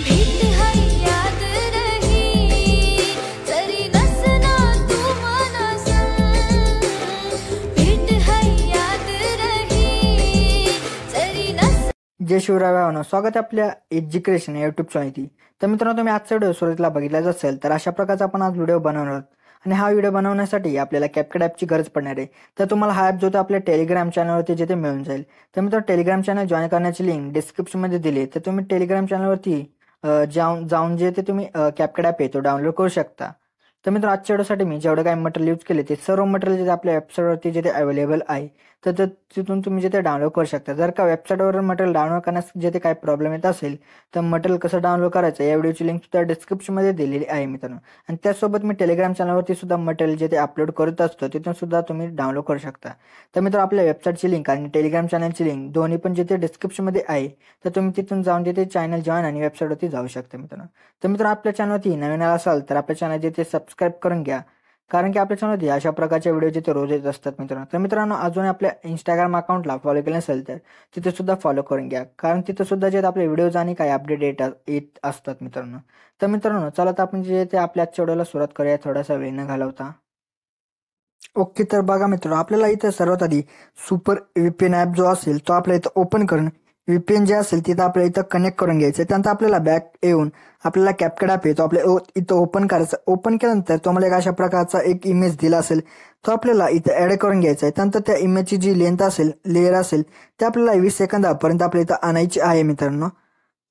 भेट है याद रही तरी नसना तू मनासन भेट है याद रही तरी नस जय शिवराय भावांनो, स्वागत आहे आपल्या एज्युकेशन यूट्यूब चॅनलवरती। तर मित्रांनो, तुम्ही आजचा व्हिडिओ सुरुवातीला बघितलाच असेल तर अशा प्रकारचा आपण आज व्हिडिओ बनवणार आहोत आणि हा व्हिडिओ बनवण्यासाठी आपल्याला कॅपकट ॲपची गरज पडणार आहे। तर तुम्हाला हा ॲप जो तो आपल्या टेलिग्राम चॅनलवरती जिथे मिळून जाईल। तर मित्रांनो, टेलिग्राम चॅनल जॉइन करण्याची लिंक डिस्क्रिप्शनमध्ये दिली आहे। तर तुम्ही टेलिग्राम चॅनलवरती जाऊन जे ते तुम्ही कॅपकट ॲप आहे तो डाउनलोड करू शकता। तर मित्रांनो, आजच्या व्हिडिओसाठी मी जेवढं काही मटेरियल यूज केले ते सर्व मटेरियल जे आपल्या वेबसाईटवरती जे ते अवेलेबल आहे तर तिथून तुम्ही जे ते डाउनलोड करू शकता। जर का वेबसाईटवर मटेरियल डाउनलोड करण्यास जे ते काही प्रॉब्लेम येत असेल तर मटेरियल कसं डाउनलोड करायचं या व्हिडिओची लिंक सुद्धा डिस्क्रिप्शनमध्ये दिलेली आहे मित्रांनो। आणि त्याचसोबत मी टेलिग्राम चॅनलवरती सुद्धा मटेरियल जे ते अपलोड करत असतो तिथून सुद्धा तुम्ही डाउनलोड करू शकता। तर मित्रांनो, आपल्या वेबसाईटची लिंक आणि टेलिग्राम चॅनलची लिंक दोन्ही पण जे ते डिस्क्रिप्शनमध्ये आहे तर तुम्ही तिथून जाऊन जे ते चॅनल जॉइन आणि वेबसाईटवरती जाऊ शकता मित्रांनो। तर मित्रांनो, आपल्या चॅनलवरती नवीन आला असाल तर आपल्या चॅनल जे ते सबस्क्राईब करून घ्या, कारण की आपल्या चॅनलवरती अशा प्रकारचे व्हिडिओ जिथे रोज येत असतात मित्रांनो। तर मित्रांनो, अजून आपल्या इंस्टाग्राम अकाउंटला फॉलो केलं नसेल तर तिथे सुद्धा फॉलो करून घ्या, कारण तिथे सुद्धा जे आपले व्हिडिओज आणि काही अपडेट येत असतात मित्रांनो। तर मित्रांनो, चला तर आपण जे ते आपल्या आजच्या व्हिडिओला सुरुवात करूया थोडासा वेळ न घालवता। ओके, तर बघा मित्रांनो, आपल्याला इथे सर्वात आधी सुपर VPN ॲप जो असेल तो आपल्या इथं ओपन करून VPN जे असेल तिथं आपल्याला इथं कनेक्ट करून घ्यायचं। त्यानंतर आपल्याला बॅक येऊन आपल्याला कॅपकट ॲप आहे तो आपल्या इथं ओपन करायचा। ओपन केल्यानंतर तुम्हाला एक अशा प्रकारचा एक इमेज दिला असेल तो आपल्याला इथं ॲड करून घ्यायचा आहे। त्यानंतर त्या इमेजची जी लेंथ असेल, लेअर असेल ते आपल्याला 20 सेकंदापर्यंत आपल्या इथं आणायची आहे मित्रांनो।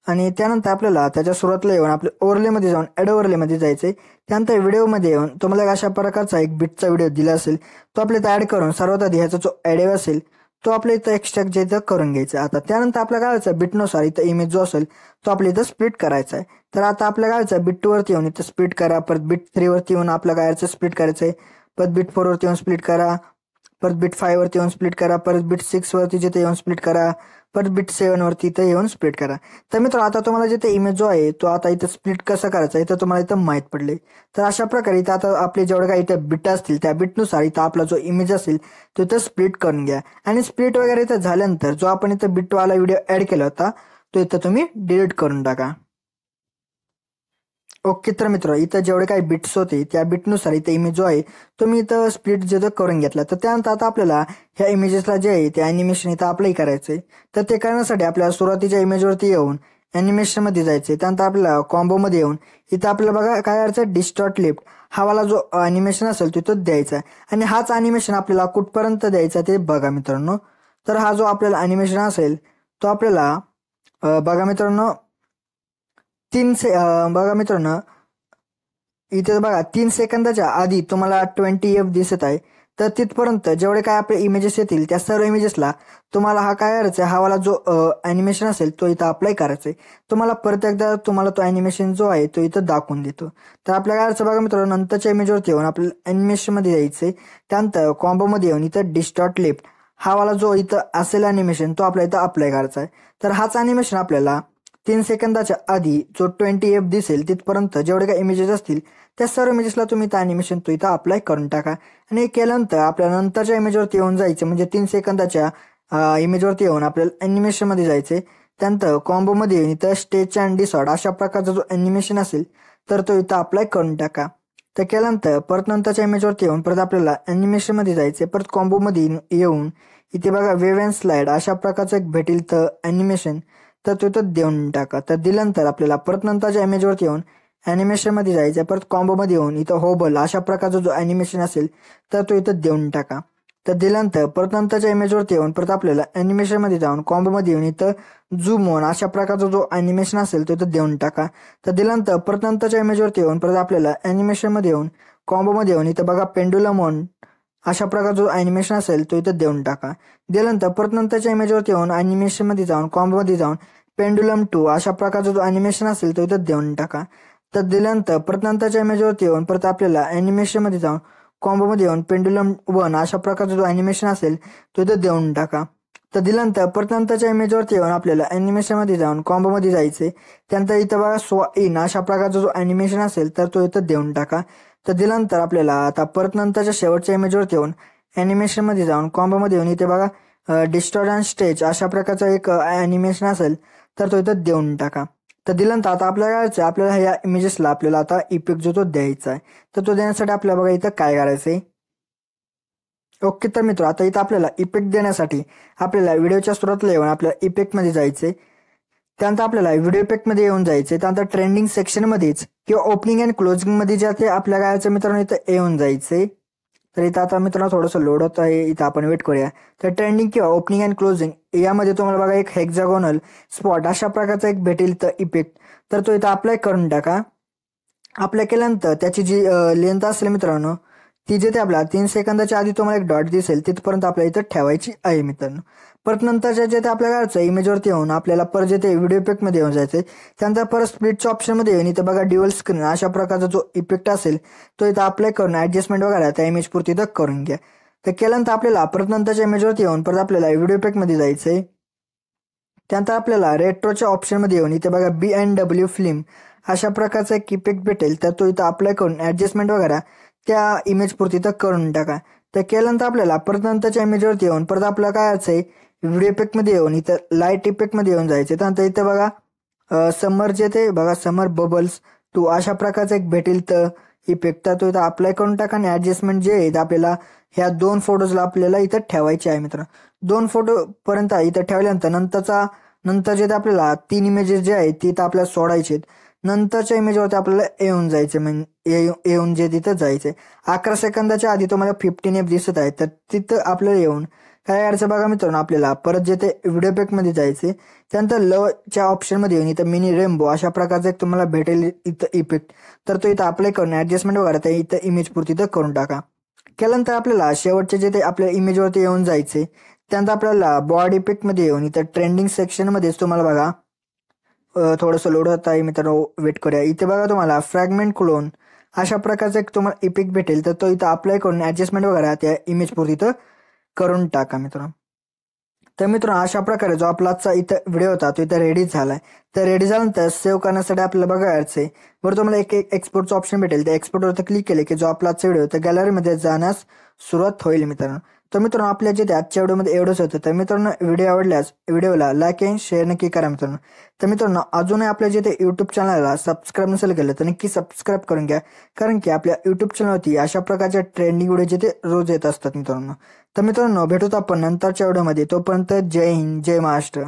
आणि त्यानंतर आपल्याला त्याच्या सुरुवातीला येऊन आपल्या ओव्हरलेमध्ये जाऊन ॲड ओव्हरलेमध्ये जायचं आहे। त्यानंतर व्हिडिओमध्ये येऊन तुम्हाला अशा प्रकारचा एक बिटचा व्हिडिओ दिला असेल तो आपल्या इथं ॲड करून सर्वात आधी ह्याचा जो ॲडिओ असेल तो आपल्या इथं एक्स्ट्रॅक्ट जे इथं करून घ्यायचा। आता त्यानंतर आपल्या गावाचा बिटनुसार इथं इमेज जो असेल तो आपल्या इथं स्प्लिट करायचा आहे। तर आता आपल्या गावाचा बिट 2 वरती येऊन इथं स्प्लिट करा, परत बिट 3 वरती येऊन आपल्या गावाचं स्प्लिट करायचं आहे, परत बिट 4 वरती येऊन स्प्लिट करा, परत बिट 5 वरती येऊन स्प्लिट करा, परत बिट 6 वरती जिथे येऊन स्प्लिट करा, परत बिट 7 वरती इथं येऊन स्प्लिट करा। तर मित्रांनो, आता तुम्हाला जिथे इमेज जो आहे तो आता इथं स्प्लिट कसं करायचा इथं तुम्हाला इथं माहीत पडले। तर अशा प्रकारे इथं आता आपले जेवढे काही इथं बिट असतील त्या बिटनुसार इथं आपला जो इमेज असेल तो इथं स्प्लिट करून घ्या। आणि स्प्लिट वगैरे इथं झाल्यानंतर जो आपण इथं बिटवाला व्हिडिओ ॲड केला होता तो इथं तुम्ही डिलीट करून टाका। ओके, तर मित्र इथं जेवढे काही बिट्स होते त्या बिटनुसार इथं इमेज जो आहे तुम्ही इथं स्प्लिट जे करून घेतला। तर त्यानंतर आता आपल्याला ह्या इमेजेसला जे आहे ते ॲनिमेशन इथं अप्लाय करायचं आहे। तर ते करण्यासाठी आपल्याला सुरुवातीच्या इमेजवरती येऊन ॲनिमेशनमध्ये जायचं। त्यानंतर आपल्याला कॉम्बोमध्ये येऊन इथं आपल्याला बघा काय करायचं, डिस्टॉर्ट लिफ्ट हा वाला जो ॲनिमेशन असेल तिथं द्यायचा आहे। आणि हाच ॲनिमेशन आपल्याला कुठपर्यंत द्यायचा ते बघा मित्रांनो। तर हा जो आपल्याला ॲनिमेशन असेल तो आपल्याला बघा मित्रांनो बघा मित्रांनो, इथे बघा 3 सेकंदाच्या आधी तुम्हाला 20F दिसत आहे। तर तिथपर्यंत जेवढे काय आपले इमेजेस येतील त्या सर्व इमेजेसला तुम्हाला हा काय करायचा आहे, हा वाला जो ॲनिमेशन असेल तो इथं अप्लाय करायचा आहे। तुम्हाला परत एकदा तुम्हाला तो ॲनिमेशन जो आहे तो इथं दाखवून देतो। तर आपल्या काय करायचं बघा मित्रांनो, नंतरच्या इमेजवरती येऊन आपल्याला ॲनिमेशनमध्ये जायचं आहे। त्यानंतर कॉम्बोमध्ये येऊन इथं डिस्टॉर्ट लेफ्ट हा वाला जो इथं असेल ॲनिमेशन तो आपल्या इथं अप्लाय करायचा आहे। तर हाच ॲनिमेशन आपल्याला 3 सेकंदाच्या आधी जो 20F दिसेल तिथपर्यंत जेवढे काही इमेजेस असतील त्या सर्व इमेजेसला तुम्ही त्या ॲनिमेशन तो इथं अप्लाय करून टाका। आणि हे केल्यानंतर आपल्याला नंतरच्या इमेजवरती येऊन जायचं, म्हणजे 3 सेकंदाच्या इमेजवरती येऊन आपल्याला ॲनिमेशनमध्ये जायचे। त्यानंतर कॉम्बोमध्ये येऊन इथं स्टेच अँड डिसॉर्ट अशा प्रकारचा जो ॲनिमेशन असेल तर तो इथं अप्लाय करून टाका। तर केल्यानंतर परत नंतरच्या इमेजवरती येऊन परत आपल्याला ॲनिमेशनमध्ये जायचे। परत कॉम्बोमध्ये येऊन इथे बघा वेव्ह अँड स्लाइड अशा प्रकारचं एक भेटेल तर ॲनिमेशन तर तो इथं देऊन टाका। तर दिल्यानंतर आपल्याला परत नंतरच्या इमेजवरती येऊन ॲनिमेशनमध्ये जायचं, परत कॉम्बोमध्ये येऊन इथं होबल अशा प्रकारचा जो ॲनिमेशन असेल तर तो इथं देऊन टाका। तर दिल्यानंतर परत नंतरच्या इमेजवरती येऊन परत आपल्याला ॲनिमेशनमध्ये जाऊन कॉम्बोमध्ये येऊन इथं झूम ऑन अशा प्रकारचा जो ॲनिमेशन असेल तो इथं देऊन टाका। तर दिल्यानंतर परत नंतरच्या इमेजवरती येऊन परत आपल्याला ॲनिमेशनमध्ये येऊन कॉम्बोमध्ये येऊन इथं बघा पेंडुलम ऑन अशा प्रकारचा जो ॲनिमेशन असेल तो इथं देऊन टाका। दिल्यानंतर परत नंतरच्या इमेजवरती येऊन ॲनिमेशनमध्ये जाऊन कॉम्बोमध्ये जाऊन पेंडुलम 2 अशा प्रकारचा जो ॲनिमेशन असेल तो इथं देऊन टाका। तर दिल्यानंतर परत नंतरच्या इमेजवरती येऊन परत आपल्याला ॲनिमेशनमध्ये जाऊन कॉम्बोमध्ये येऊन पेंडुलम 1 अशा प्रकारचा जो ॲनिमेशन असेल तो इथं देऊन टाका। तर दिल्यानंतर परत नंतरच्या इमेजवरती येऊन आपल्याला ॲनिमेशनमध्ये जाऊन कॉम्बोमध्ये जायचे। त्यानंतर इथं बघा स्वा इन अशा प्रकारचा जो ॲनिमेशन असेल तर तो इथं देऊन टाका। तर दिल्यानंतर आपल्याला आता परत नंतरच्या शेवटच्या इमेजवरती येऊन ॲनिमेशनमध्ये जाऊन कॉम्बोमध्ये येऊन इथे बघा डिस्टॉर्ट अँड स्टेच अशा प्रकारचा एक ॲनिमेशन असेल तर तो इथं देऊन टाका। तर दिल्यानंतर आता आपल्याला करायचं आहे, आपल्याला ह्या इमेजेसला आपल्याला आता इफेक्ट जो तो द्यायचा आहे. तर तो देण्यासाठी आपल्याला बघा इथं काय करायचं आहे. ओके, तर मित्र आता इथं आपल्याला इफेक्ट देण्यासाठी आपल्याला व्हिडिओच्या सुरुवातीला येऊन आपल्याला इफेक्टमध्ये जायचंय. त्यानंतर आपल्याला व्हिडिओ इफेक्टमध्ये येऊन जायचंय. त्यानंतर ट्रेंडिंग सेक्शनमध्येच किंवा ओपनिंग अँड क्लोजिंग मध्ये जे ते आपल्या गायचं मित्रांनो इथं येऊन जायचंय. तर इथं आता मित्रांनो थोडंसं लोड होत आहे, इथं आपण वेट करूया. तर ट्रेंडिंग किंवा ओपनिंग अँड क्लोजिंग यामध्ये तुम्हाला बघा एक हेक्झागोनल स्पॉट अशा प्रकारचा एक भेटेल तर इफेक्ट. तर तो इथं अप्लाय करून टाका. अप्लाय केल्यानंतर त्याची जी लेंथ असेल मित्रांनो ती जे ते आपल्याला 3 सेकंदाच्या आधी तुम्हाला एक डॉट दिसेल तिथपर्यंत आपल्याला इथं ठेवायची आहे मित्रांनो. परत नंतरच्या जे ते आपल्याला करायचं इमेजवरती येऊन आपल्याला परत जे ते व्हिडिओ इफेक्टमध्ये येऊन जायचं. त्यानंतर परत स्प्लिटच्या ऑप्शनमध्ये येऊन इथं बघा ड्युअल स्क्रीन अशा प्रकारचा जो इफेक्ट असेल तो इथं अप्लाय करून ऍडजस्टमेंट वगैरे त्या इमेज पुरती इथं करून घ्या. तर केल्यानंतर आपल्याला परत नंतरच्या इमेजवरती येऊन परत आपल्याला व्हिडिओ इफेक्टमध्ये जायचंय. त्यानंतर आपल्याला रेट्रोच्या ऑप्शनमध्ये येऊन इथे बघा B&W फिल्म अशा प्रकारचा एक इफेक्ट भेटेल. तर तो इथं अप्लाय करून ऍडजस्टमेंट वगैरे त्या इमेज पुरती इथं करून टाका. तर केल्यानंतर आपल्याला परत नंतरच्या इमेजवरती येऊन परत आपल्याला काय आहे व्हिडिओ इफेक्टमध्ये येऊन इथं लाईट इफेक्टमध्ये येऊन जायचे. त्यानंतर इथं बघा समर जे ते बघा समर बबल्स टू अशा प्रकारचा एक भेटेल तर इफेक्ट. तर तो इथं अप्लाय करून टाका आणि ऍडजस्टमेंट जे आहे आपल्याला ह्या 2 फोटोजला आपल्याला इथं ठेवायचे आहे मित्र. 2 फोटो पर्यंत इथं ठेवल्यानंतर नंतर जे आपल्याला 3 इमेजेस जे आहेत ती इथं आपल्याला सोडायचे. नंतरच्या इमेजवरती आपल्याला येऊन जायचे म्हणजे येऊन जे तिथं जायचे. 11 सेकंदाच्या आधी तुम्हाला 15F दिसत आहे तर तिथं आपल्याला येऊन काय करायचं बघा मित्रांनो आपल्याला परत जे ते व्हिडिओ इफेक्टमध्ये जायचे. त्यानंतर लवच्या ऑप्शनमध्ये येऊन इथं मिनी रेनबो अशा प्रकारचा एक तुम्हाला भेटेल इथं इफेक्ट. तर तो इथं अप्लाय करून ऍडजस्टमेंट वगैरे त्या इथं इमेज पुरती इथं करून टाका. केल्यानंतर आपल्याला शेवटचे जे ते आपल्या इमेजवरती येऊन जायचे. त्यानंतर आपल्याला बॉडी इफेक्टमध्ये येऊन इथं ट्रेंडिंग सेक्शनमध्येच तुम्हाला बघा थोडंसं लोड होत आहे मित्रांनो वेट करूया. इथे बघा तुम्हाला फ्रॅगमेंट क्लोन अशा प्रकारचा एक तुम्हाला इफेक्ट भेटेल. तर तो इथं अप्लाय करून ऍडजस्टमेंट वगैरे त्या इमेज पुरती इथं करून टाका मित्रांनो. तर मित्रांनो अशा प्रकारे जो आपला आजचा इथं व्हिडिओ होता तो इथं रेडी झालाय. तर रेडी झाल्यानंतर सेव्ह करण्यासाठी आपल्याला बघायचं आहे बरं तुम्हाला एक एक्सपोर्टचं ऑप्शन भेटेल. त्या एक्सपोर्टवर क्लिक केले की जो आपला आजचा व्हिडिओ तर गॅलरीमध्ये जाण्यास सुरुवात होईल मित्रांनो. तर मित्रांनो आपल्या जे आजच्या व्हिडिओमध्ये एवढंच होतं. तर मित्रांनो व्हिडिओ आवडल्यास व्हिडिओला लाईक आणि शेअर नक्की करा मित्रांनो. तर मित्रांनो अजूनही आपल्या जे ते युट्यूब चॅनलला सबस्क्राईब नसेल केलं तर नक्की सबस्क्राईब करून घ्या. कारण की आपल्या युट्यूब चॅनलवरती अशा प्रकारच्या ट्रेंडिंग व्हिडिओ जे ते रोज येत असतात मित्रांनो. तर मित्रांनो भेटूत आपण नंतरच्या व्हिडिओमध्ये. तोपर्यंत जय हिंद जय महाराष्ट्र.